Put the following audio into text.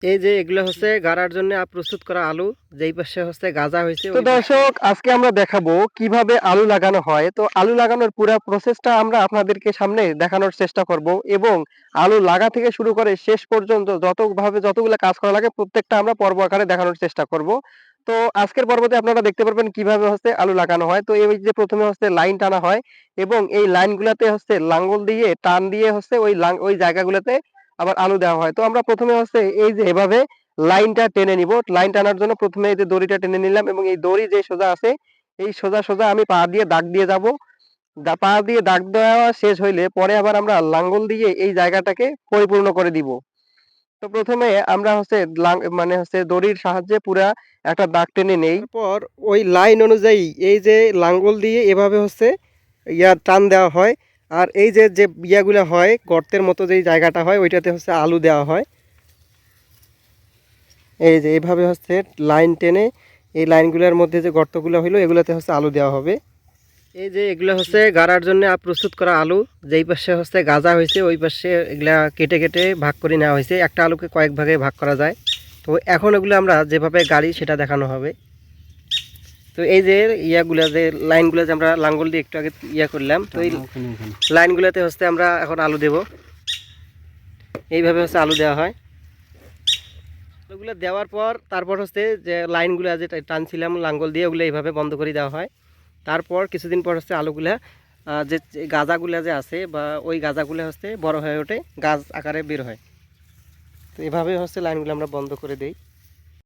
এই যে এগুলো হচ্ছে গাড়ার জন্য প্রস্তুত করা আলু, যেই পাশে হচ্ছে গাজা হয়েছে। তো দর্শক, আজকে আমরা দেখাবো কিভাবে আলু লাগানো হয়। তো আলু লাগানোর পুরো প্রসেসটা আমরা আপনাদেরকে সামনে দেখানোর চেষ্টা করব, এবং আলু লাগা থেকে শুরু করে শেষ পর্যন্ত যতগুলো কাজ করা লাগে প্রত্যেকটা আমরা পর্ব আকারে দেখানোর চেষ্টা করব। তো আজকের পর্বতে আপনারা দেখতে পারবেন কিভাবে হচ্ছে আলু লাগানো হয়। তো এই যে প্রথমে হচ্ছে লাইন টানা হয়, এবং এই লাইনগুলোতে হচ্ছে লাঙ্গল দিয়ে টান দিয়ে হচ্ছে ওই জায়গাগুলোতে আবার আলু দেওয়া হয়। তো আমরা প্রথমে হচ্ছে এই যে এভাবে লাইনটা টেনে নিব। লাইন টানার জন্য প্রথমে এই যে দড়িটা টেনে নিলাম, এবং এই দড়ি যে সোজা আছে এই সোজা সোজা আমি পা দিয়ে দাগ দিয়ে যাব। পা দিয়ে দাগ দেওয়া শেষ হইলে পরে আবার আমরা লাঙ্গল দিয়ে এই জায়গাটাকে পরিপূর্ণ করে দিব। তো প্রথমে আমরা হচ্ছে মানে হচ্ছে দড়ির সাহায্যে পুরা একটা দাগ টেনে নেই। তারপর ওই লাইন অনুযায়ী এই যে লাঙ্গল দিয়ে এভাবে হচ্ছে টান দেওয়া হয়। আর এই যে যে ইয়াগুলো হয়, গর্তের মতো যেই জায়গাটা হয় ওইটাতে হচ্ছে আলু দেওয়া হয়। এই যে এইভাবে হচ্ছে লাইন টেনে এই লাইনগুলোর মধ্যে যে গর্তগুলো হইলো এগুলোতে হচ্ছে আলু দেওয়া হবে। এই যে এগুলো হচ্ছে গাড়ার জন্য প্রস্তুত করা আলু, যেই পাশে হচ্ছে গাজা হয়েছে ওই পাশে এগুলা কেটে কেটে ভাগ করে নেওয়া হয়েছে। একটা আলুকে কয়েক ভাগে ভাগ করা যায়। তো এখন এগুলো আমরা যেভাবে গাড়ি সেটা দেখানো হবে। তো এই যে ইয়াগুলা যে লাইনগুলো যে আমরা লাঙ্গল দিয়ে একটু আগে করলাম, তো এই লাইনগুলোতে হচ্ছে আমরা এখন আলু দেব। এইভাবে হচ্ছে আলু দেওয়া হয়। আলুগুলো দেওয়ার পর তারপর হচ্ছে যে লাইনগুলো যে টানছিলাম লাঙ্গল দিয়ে ওগুলো এইভাবে বন্ধ করে দেওয়া হয়। তারপর কিছুদিন পর হচ্ছে আলুগুলা যে গাজাগুলা যে আছে বা ওই গাজাগুলো হচ্ছে বড় হয়ে ওঠে, গাছ আকারে বের হয়। তো এভাবে হচ্ছে লাইনগুলো আমরা বন্ধ করে দেই।